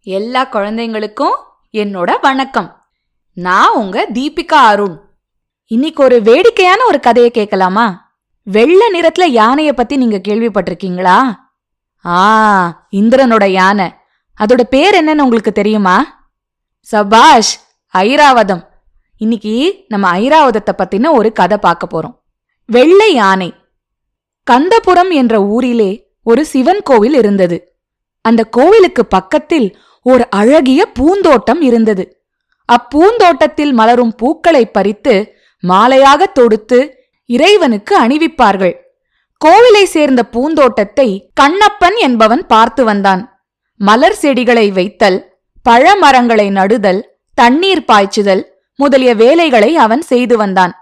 எல்லா குழந்தைங்களுக்கும் என்னோட வணக்கம். நான் உங்க தீபிகா அருண். இன்னைக்கு ஒரு வேடிக்கையான ஒரு கதையை கேட்கலாமா? வெள்ளை நிறத்துல யானைய பத்தி நீங்க கேள்விப்பட்டிருக்கீங்களா? இந்திரனோட யானை. அதோட பேர் என்னன்னு உங்களுக்கு தெரியுமா? சபாஷ், ஐராவதம். இன்னைக்கு நம்ம ஐராவதத்தை பத்தின ஒரு கதை பார்க்க போறோம். வெள்ளை யானை. கந்தபுரம் என்ற ஊரிலே ஒரு சிவன் கோவில் இருந்தது. அந்த கோவிலுக்கு பக்கத்தில் ஒரு அழகிய பூந்தோட்டம் இருந்தது. அப்பூந்தோட்டத்தில் மலரும் பூக்களை பறித்து மாலையாக தொடுத்து இறைவனுக்கு அணிவிப்பார்கள். கோவிலை சேர்ந்த பூந்தோட்டத்தை கண்ணப்பன் என்பவன் பார்த்து வந்தான். மலர் செடிகளை வைத்தல், பழமரங்களை நடுதல், தண்ணீர் பாய்ச்சுதல் முதலிய வேலைகளை அவன் செய்து வந்தான்.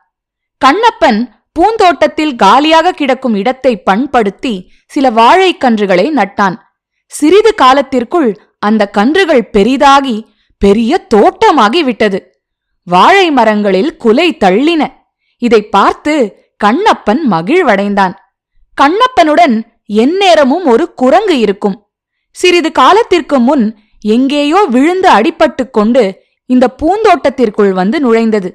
கண்ணப்பன் பூந்தோட்டத்தில் காலியாக கிடக்கும் இடத்தை பண்படுத்தி சில வாழைக்கன்றுகளை நட்டான். சிறிது காலத்திற்குள் அந்த கன்றுகள் பெரிதாகி பெரிய தோட்டமாகி விட்டது. வாழை மரங்களில் குலை தள்ளின. இதை பார்த்து கண்ணப்பன் மகிழ்வடைந்தான். கண்ணப்பனுடன் எந்நேரமும் ஒரு குரங்கு இருக்கும். சிறிது காலத்திற்கு முன் எங்கேயோ விழுந்து அடிபட்டு கொண்டு இந்த பூந்தோட்டத்திற்குள் வந்து நுழைந்தது.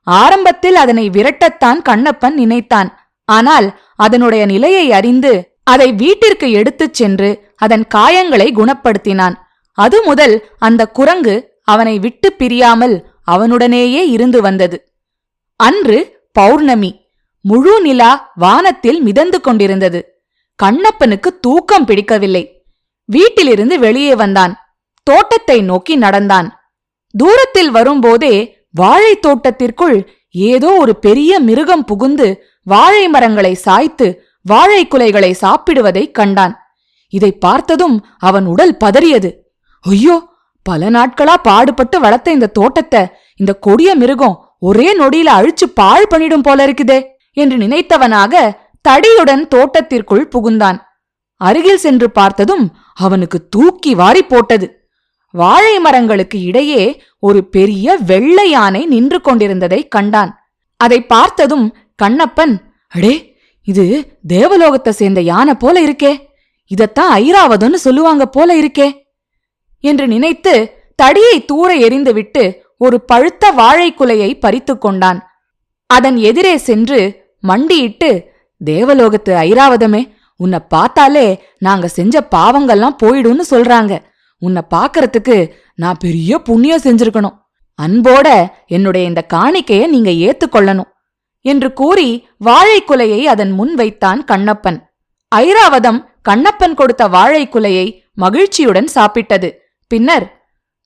ஆரம்பத்தில் அதனை விரட்டத்தான் கண்ணப்பன் நினைத்தான். ஆனால் அதனுடைய நிலையை அறிந்து அதை வீட்டிற்கு எடுத்துச் சென்று அதன் காயங்களை குணப்படுத்தினான். அது முதல் அந்த குரங்கு அவனை விட்டு பிரியாமல் அவனுடனேயே இருந்து வந்தது. அன்று பௌர்ணமி. முழு நிலா வானத்தில் மிதந்து கொண்டிருந்தது. கண்ணப்பனுக்கு தூக்கம் பிடிக்கவில்லை. வீட்டிலிருந்து வெளியே வந்தான். தோட்டத்தை நோக்கி நடந்தான். தூரத்தில் வரும்போதே வாழை தோட்டத்திற்குள் ஏதோ ஒரு பெரிய மிருகம் புகுந்து வாழை மரங்களை சாய்த்து வாழை குலைகளை சாப்பிடுவதை கண்டான். இதை பார்த்ததும் அவன் உடல் பதறியது. ஐயோ, பல நாட்களா பாடுபட்டு வளர்த்த இந்த தோட்டத்தை இந்த கொடிய மிருகம் ஒரே நொடியில அழிச்சு பாழ் பண்ணிடும் போல இருக்குதே என்று நினைத்தவனாக தடியுடன் தோட்டத்திற்குள் புகுந்தான். அருகில் சென்று பார்த்ததும் அவனுக்கு தூக்கி வாரி போட்டது. வாழை மரங்களுக்கு இடையே ஒரு பெரிய வெள்ளை யானை நின்று கொண்டிருந்ததை கண்டான். அதை பார்த்ததும் கண்ணப்பன், அடே, இது தேவலோகத்தை சேர்ந்த யானை போல இருக்கே, இதத்தான் ஐராவதம்னு சொல்லுவாங்க போல இருக்கே என்று நினைத்து தடியை தூர எறிந்துவிட்டு ஒரு பழுத்த வாழைக்குலையை பறித்து கொண்டான். அதன் எதிரே சென்று மண்டியிட்டு, தேவலோகத்து ஐராவதமே, உன்னை பார்த்தாலே நாங்க செஞ்ச பாவங்கள்லாம் போயிடும்னு சொல்றாங்க. உன்னை பாக்கறதுக்கு நான் பெரிய புண்ணியம் செஞ்சிருக்கணும். அன்போட என்னுடைய இந்த காணிக்கைய நீங்க ஏத்துக்கொள்ளணும் என்று கூறி வாழைக்குலையை அதன் முன் வைத்தான் கண்ணப்பன். ஐராவதம் கண்ணப்பன் கொடுத்த வாழைக்குலையை மகிழ்ச்சியுடன் சாப்பிட்டது. பின்னர்,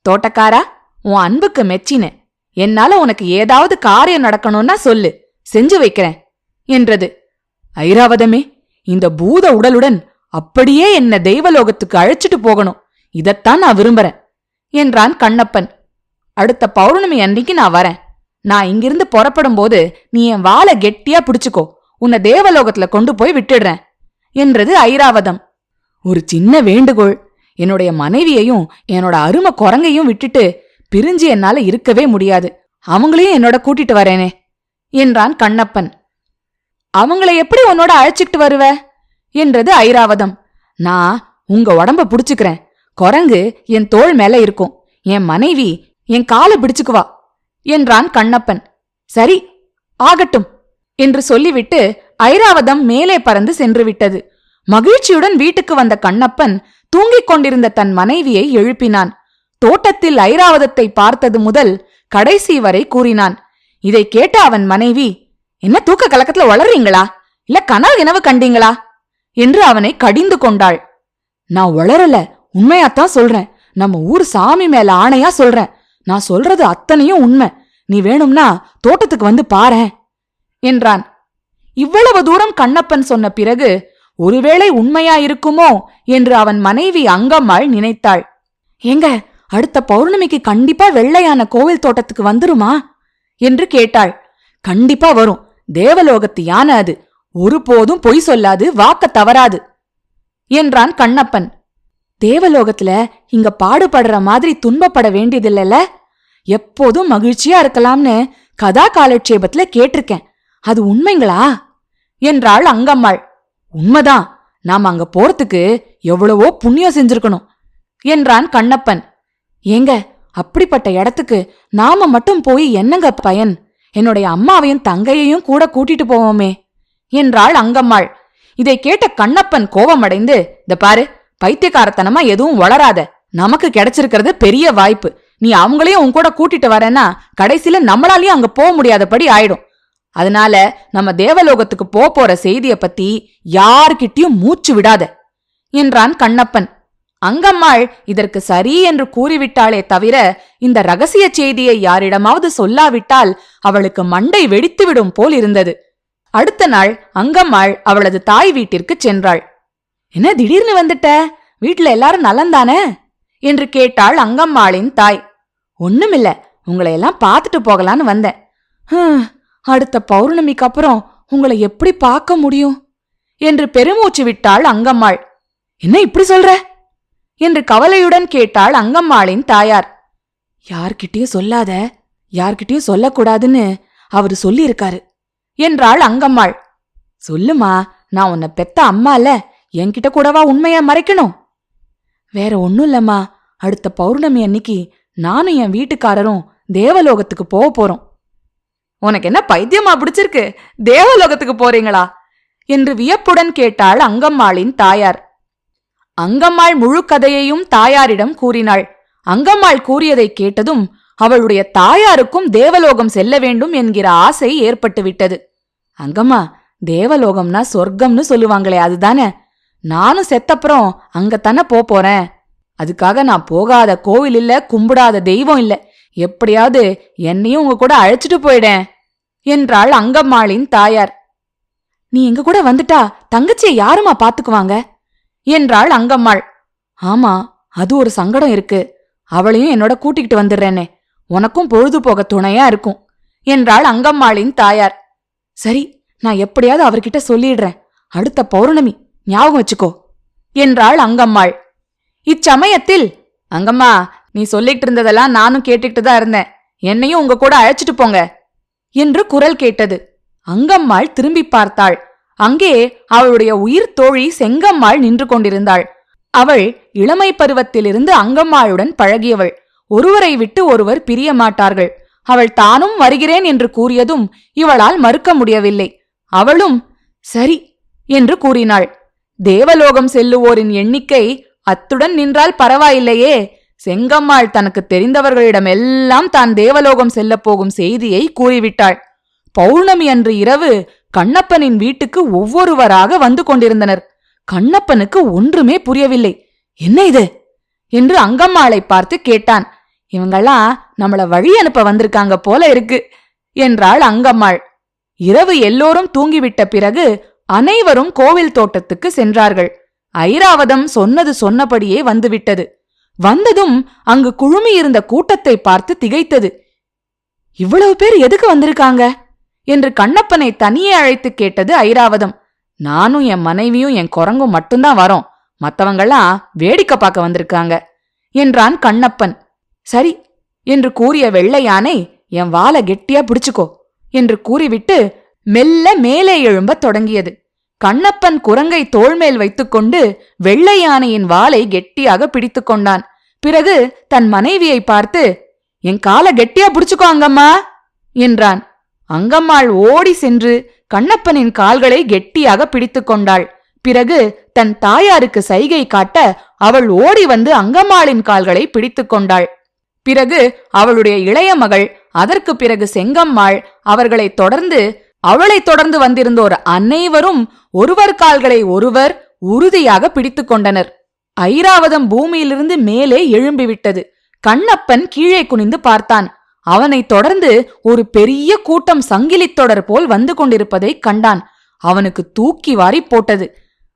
தோட்டக்காரா, உன் அன்புக்கு மெச்சின. என்னால உனக்கு ஏதாவது காரியம் நடக்கணும்னா சொல்லு, செஞ்சு வைக்கிறேன் என்றது. ஐராவதமே, இந்த பூத உடலுடன் அப்படியே என்ன தெய்வலோகத்துக்கு அழைச்சிட்டு போகணும். இதத்தான் நான் விரும்புறேன் என்றான் கண்ணப்பன். அடுத்த பௌர்ணமி அன்னைக்கு நான் வரேன். நான் இங்கிருந்து புறப்படும் போது நீ என் வாளை கெட்டியா பிடிச்சுக்கோ. உன்னை தேவலோகத்துல கொண்டு போய் விட்டுடுறேன் என்றது ஐராவதம். ஒரு சின்ன வேண்டுகோள், என்னுடைய மனைவியையும் என்னோட அருமை குரங்கையும் விட்டுட்டு பிரிஞ்சு என்னால இருக்கவே முடியாது. அவங்களையும் என்னோட கூட்டிட்டு வரேனே என்றான் கண்ணப்பன். அவங்கள எப்படி உன்னோட அழைச்சிட்டு வருவ என்றது ஐராவதம். நான் உங்க உடம்ப புடிச்சுக்கிறேன். குரங்கு என் தோள் மேல இருக்கும். என் மனைவி என் காலை பிடிச்சுக்குவா என்றான் கண்ணப்பன். சரி, ஆகட்டும் என்று சொல்லிவிட்டு ஐராவதம் மேலே பறந்து சென்று விட்டது. மகிழ்ச்சியுடன் வீட்டுக்கு வந்த கண்ணப்பன் தூங்கிக் கொண்டிருந்த தன் மனைவியை எழுப்பினான். தோட்டத்தில் ஐராவதத்தை பார்த்தது முதல் கடைசி வரை கூறினான். இதை கேட்ட அவன் மனைவி, என்ன தூக்க கலக்கத்துல வளர்றீங்களா, இல்ல கனவு கனவு கண்டீங்களா என்று அவனை கடிந்து கொண்டாள். நான் வளரல, உண்மையாத்தான் சொல்றேன். நம்ம ஊர் சாமி மேல ஆணையா சொல்றேன். நான் சொல்றது அத்தனையும் உண்மை. நீ வேணும்னா தோட்டத்துக்கு வந்து பாரேன் என்றான். இவ்வளவு தூரம் கண்ணப்பன் சொன்ன பிறகு ஒருவேளை உண்மையாயிருக்குமோ என்று அவன் மனைவி அங்கம்மாள் நினைத்தாள். ஏங்க, அடுத்த பௌர்ணமிக்கு கண்டிப்பா வெள்ளையான கோவில் தோட்டத்துக்கு வந்துருமா என்று கேட்டாள். கண்டிப்பா வரும். தேவலோகத்து யானை அது. ஒருபோதும் பொய் சொல்லாது, வாக்க தவறாது என்றான் கண்ணப்பன். தேவலோகத்துல இங்க பாடுபடுற மாதிரி துன்பப்பட வேண்டியதில்லைல, எப்போதும் மகிழ்ச்சியா இருக்கலாம்னு கதா காலட்சேபத்துல கேட்டிருக்கேன். அது உண்மைங்களா என்றாள் அங்கம்மாள். உண்மைதான். நாம அங்க போறதுக்கு எவ்வளவோ புண்ணியம் செஞ்சிருக்கணும் என்றான் கண்ணப்பன். ஏங்க, அப்படிப்பட்ட இடத்துக்கு நாம மட்டும் போய் என்னங்க பயன்? என்னுடைய அம்மாவையும் தங்கையையும் கூட கூட்டிட்டு போவோமே என்றாள் அங்கம்மாள். இதை கேட்ட கண்ணப்பன் கோபமடைந்து, "இத பாரு, பைத்தியக்காரத்தனமா எதுவும் வளராத. நமக்கு கிடைச்சிருக்கிறது பெரிய வாய்ப்பு. நீ அவங்களையும் உன் கூட கூட்டிட்டு வரேன்னா கடைசியில நம்மளாலையும் அங்க போக முடியாதபடி ஆயிடும். அதனால நம்ம தேவலோகத்துக்கு போற செய்திய பத்தி யார்கிட்டயும் மூச்சு விடாத" என்றான் கண்ணப்பன். அங்கம்மாள் இதற்கு சரி என்று கூறிவிட்டாளே தவிர இந்த ரகசிய செய்தியை யாரிடமாவது சொல்லாவிட்டால் அவளுக்கு மண்டை வெடித்துவிடும் போல் இருந்தது. அடுத்த நாள் அங்கம்மாள் அவளது தாய் வீட்டிற்கு சென்றாள். "என்ன திடீர்னு வந்துட்ட? வீட்டுல எல்லாரும் நலந்தானே?" என்று கேட்டாள் அங்கம்மாளின் தாய். "ஒண்ணுமில்ல, உங்களை எல்லாம் பார்த்துட்டு போகலான்னு வந்தேன்." அடுத்த பௌர்ணமிக்கு அப்புறம் உங்களை எப்படி பார்க்க முடியும் என்று பெருமூச்சு விட்டாள் அங்கம்மாள். "என்ன இப்படி சொல்ற?" என்று கவலையுடன் கேட்டாள் அங்கம்மாளின் தாயார். "யார்கிட்டயும் சொல்லாத, யார்கிட்டயும் சொல்லக்கூடாதுன்னு அவரு சொல்லியிருக்காரு" என்றாள் அங்கம்மாள். "சொல்லுமா, நான் உன்னை பெத்த அம்மால, என்கிட்ட கூடவா உண்மைய மறைக்கணும்?" "வேற ஒண்ணும் இல்லம்மா, அடுத்த பௌர்ணமி அன்னிக்கு நானும் என் வீட்டுக்காரரும் தேவலோகத்துக்கு போறோம்." "உனக்கு என்ன பைத்தியமா பிடிச்சிருக்கு? தேவலோகத்துக்கு போறீங்களா?" என்று வியப்புடன் கேட்டாள் அங்கம்மாளின் தாயார். அங்கம்மாள் முழு கதையையும் தாயாரிடம் கூறினாள். அங்கம்மாள் கூறியதை கேட்டதும் அவளுடைய தாயாருக்கும் தேவலோகம் செல்ல வேண்டும் என்கிற ஆசை ஏற்பட்டுவிட்டது. "அங்கம்மா, தேவலோகம்னா சொர்க்கம்னு சொல்லுவாங்களே, அதுதானே? நானும் செத்தப்புறம் அங்கத்தானே போறேன். அதுக்காக நான் போகாத கோவில் இல்ல, கும்பிடாத தெய்வம் இல்ல. எப்படியாவது என்னையும் உங்க கூட அழைச்சிட்டு போயிடேன்" என்றாள் அங்கம்மாளின் தாயார். "நீ எங்க கூட வந்துட்டா தங்கச்சியை யாருமா பாத்துக்குவாங்க?" என்றாள் அங்கம்மாள். "ஆமா, அது ஒரு சங்கடம் இருக்கு. அவளையும் என்னோட கூட்டிக்கிட்டு வந்துடுறேனே, உனக்கும் பொழுது போக துணையா இருக்கும்" என்றாள் அங்கம்மாளின் தாயார். "சரி, நான் எப்படியாவது அவர்கிட்ட சொல்லிடுறேன். அடுத்த பௌர்ணமி ஞாபகம் வச்சுக்கோ" என்றாள் அங்கம்மாள். இச்சமயத்தில், "அங்கம்மா, நீ சொல்லிட்டு இருந்ததெல்லாம் நானும் கேட்டுக்கிட்டு தான் இருந்தேன். என்னையும் உங்க கூட அழைச்சிட்டு போங்க" என்று குரல் கேட்டது. அங்கம்மாள் திரும்பி பார்த்தாள். அங்கே அவளுடைய உயிர் தோழி செங்கம்மாள் நின்று கொண்டிருந்தாள். அவள் இளமை பருவத்திலிருந்து அங்கம்மாளுடன் பழகியவள். ஒருவரை விட்டு ஒருவர் பிரிய மாட்டார்கள். அவள் தானும் வருகிறேன் என்று கூறியதும் இவளால் மறுக்க முடியவில்லை. அவளும் சரி என்று கூறினாள். தேவலோகம் செல்லுவோரின் எண்ணிக்கை அத்துடன் நின்றால் பரவாயில்லையே. செங்கம்மாள் தனக்கு தெரிந்தவர்களிடமெல்லாம் தான் தேவலோகம் செல்லப் போகும் செய்தியை கூறிவிட்டாள். பௌர்ணமி அன்று இரவு கண்ணப்பனின் வீட்டுக்கு ஒவ்வொருவராக வந்து கொண்டிருந்தனர். கண்ணப்பனுக்கு ஒன்றுமே புரியவில்லை. "என்ன இது?" என்று அங்கம்மாளை பார்த்து கேட்டான். "இவங்கெல்லாம் நம்மள வழி அனுப்ப வந்திருக்காங்க போல இருக்கு" என்றாள் அங்கம்மாள். இரவு எல்லோரும் தூங்கிவிட்ட பிறகு அனைவரும் கோவில் தோட்டத்துக்கு சென்றார்கள். ஐராவதம் சொன்னது சொன்னபடியே வந்துவிட்டது. வந்ததும் அங்கு குழுமியிருந்த கூட்டத்தை பார்த்து திகைத்தது. "இவ்வளவு பேர் எதுக்கு வந்திருக்காங்க?" என்று கண்ணப்பனை தனியே அழைத்து கேட்டது ஐராவதம். "நானும் என் மனைவியும் என் குரங்கும் மட்டும்தான் வரோம். மத்தவங்கெல்லாம் வேடிக்கை பார்க்க வந்திருக்காங்க" என்றான் கண்ணப்பன். "சரி" என்று கூறிய வெள்ளை யானை, "என் வாலை கெட்டியா பிடிச்சுக்கோ" என்று கூறிவிட்டு மெல்ல மேலே எழும்பத் தொடங்கியது. கண்ணப்பன் குரங்கை தோள்மேல் வைத்துக்கொண்டு வெள்ளை யானையின் வாலை கெட்டியாக பிடித்து கொண்டான். பிறகு தன் மனைவியை பார்த்து, "என் காலை கெட்டியா பிடிச்சுக்கோ அங்கம்மா" என்றான். அங்கம்மாள் ஓடி சென்று கண்ணப்பனின் கால்களை கெட்டியாக பிடித்து கொண்டாள். பிறகு தன் தாயாருக்கு சைகை காட்ட அவள் ஓடி வந்து அங்கம்மாளின் கால்களை பிடித்து கொண்டாள். பிறகு அவளுடைய இளைய மகள், அதற்கு பிறகு செங்கம்மாள், அவளைத் தொடர்ந்து வந்திருந்தோர் அனைவரும் ஒருவர் கால்களை ஒருவர் உறுதியாக பிடித்து கொண்டனர். ஐராவதம் பூமியிலிருந்து மேலே எழும்பிவிட்டது. கண்ணப்பன் கீழே குனிந்து பார்த்தான். அவனைத் தொடர்ந்து ஒரு பெரிய கூட்டம் சங்கிலித் தொடர் போல் வந்து கொண்டிருப்பதை கண்டான். அவனுக்கு தூக்கி வாரி போட்டது.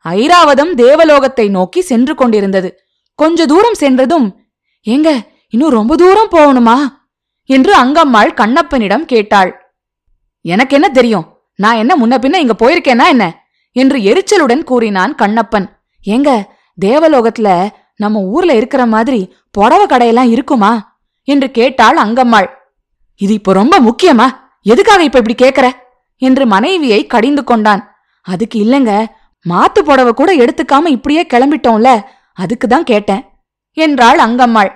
ஐராவதம் தேவலோகத்தை நோக்கி சென்று கொண்டிருந்தது. கொஞ்ச தூரம் சென்றதும், "ஏங்க, இன்னும் ரொம்ப தூரம் போகணுமா?" என்று அங்கம்மாள் கண்ணப்பனிடம் கேட்டாள். "எனக்கு என்ன தெரியும்? நான் என்ன முன்ன பின்ன இங்க போயிருக்கேனா என்ன?" என்று எரிச்சலுடன் கூறினான் கண்ணப்பன். "ஏங்க, தேவலோகத்துல நம்ம ஊர்ல இருக்கிற மாதிரி புடவை கடையெல்லாம் இருக்குமா?" என்று கேட்டாள் அங்கம்மாள். "இது இப்ப ரொம்ப முக்கியமா? எதுக்காக இப்ப இப்படி கேக்குற?" என்று மனைவியை கடிந்து கொண்டான். "அதுக்கு இல்லங்க, மாத்து புடவை கூட எடுத்துக்காம இப்படியே கிளம்பிட்டோம்ல, அதுக்குதான் கேட்டேன்" என்றாள் அங்கம்மாள்.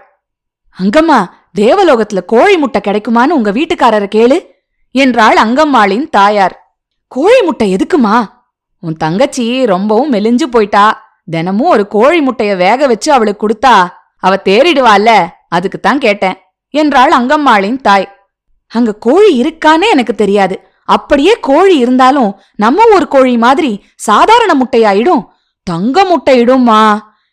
அங்கம்மா, தேவலோகத்துல கோழி முட்டை கிடைக்குமான்னு உங்க வீட்டுக்காரரை கேளு என்றாள் அங்கம்மாளின் தாயார். கோழி முட்டை எதுக்குமா? உன் தங்கச்சி ரொம்பவும் மெலிஞ்சு போயிட்டா. தினமும் ஒரு கோழி முட்டைய வேக வச்சு அவளுக்கு கொடுத்தா அவ தேறிடுவாள்ல, அதுக்குத்தான் கேட்டேன் என்றாள் அங்கம்மாளின் தாய். அங்க கோழி இருக்கானே எனக்கு தெரியாது. அப்படியே கோழி இருந்தாலும் நம்ம ஊர் கோழி மாதிரி சாதாரண முட்டையாயிடும், தங்க முட்டையிடும்மா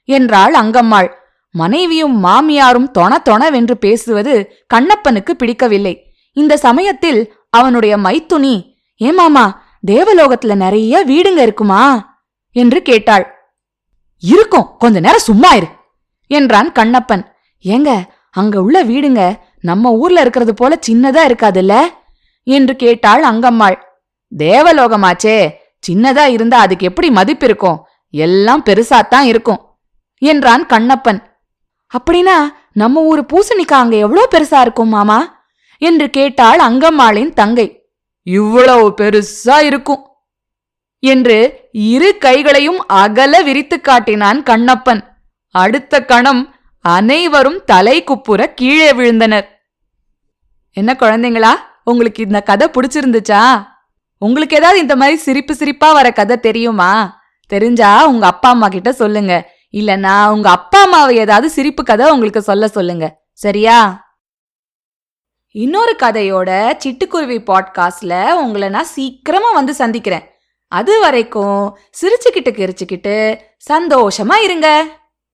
என்றாள் அங்கம்மாள். மனைவியும் மாமியாரும் தொணவென்று பேசுவது கண்ணப்பனுக்கு பிடிக்கவில்லை. இந்த சமயத்தில் அவனுடைய மைத்துனி, ஏமாமா, தேவலோகத்துல நிறைய வீடுங்க இருக்குமா என்று கேட்டாள். இருக்கும், கொஞ்ச நேரம் சும்மா இரு என்றான் கண்ணப்பன். ஏங்க, அங்க உள்ள வீடுங்க நம்ம ஊர்ல இருக்கிறது போல சின்னதா இருக்காதுல்ல என்று கேட்டாள் அங்கம்மாள். தேவலோகமாச்சே, சின்னதா இருந்தா அதுக்கு எப்படி மதிப்பு இருக்கும்? எல்லாம் பெருசாத்தான் இருக்கும் என்றான் கண்ணப்பன். அப்படின்னா நம்ம ஊரு பூசணிக்கா அங்க எவ்வளவு பெருசா இருக்கும் மாமா என்று கேட்டாள் அங்கம்மாளின் தங்கை. இவ்வளவு பெருசா இருக்கும் என்று இரு கைகளையும் அகல விரித்து காட்டினான் கண்ணப்பன். அடுத்த கணம் அனைவரும் தலை குப்புற கீழே விழுந்தனர். என்ன குழந்தைங்களா, உங்களுக்கு இந்த கதை பிடிச்சிருந்துச்சா? உங்களுக்கு ஏதாவது இந்த மாதிரி சிரிப்பா வர கதை தெரியுமா? தெரிஞ்சா உங்க அப்பா அம்மா கிட்ட சொல்லுங்க. இல்லனா உங்க அப்பா அம்மாவை ஏதாவது சிரிப்பு கதை உங்களுக்கு சொல்லுங்க. சரியா? இன்னொரு கதையோட சிட்டுக்குருவி பாட்காஸ்ட்ல உங்களை நான் சீக்கிரமா வந்து சந்திக்கிறேன். அது வரைக்கும் சிரிச்சுக்கிட்டு கிரிச்சுக்கிட்டு சந்தோஷமா இருங்க.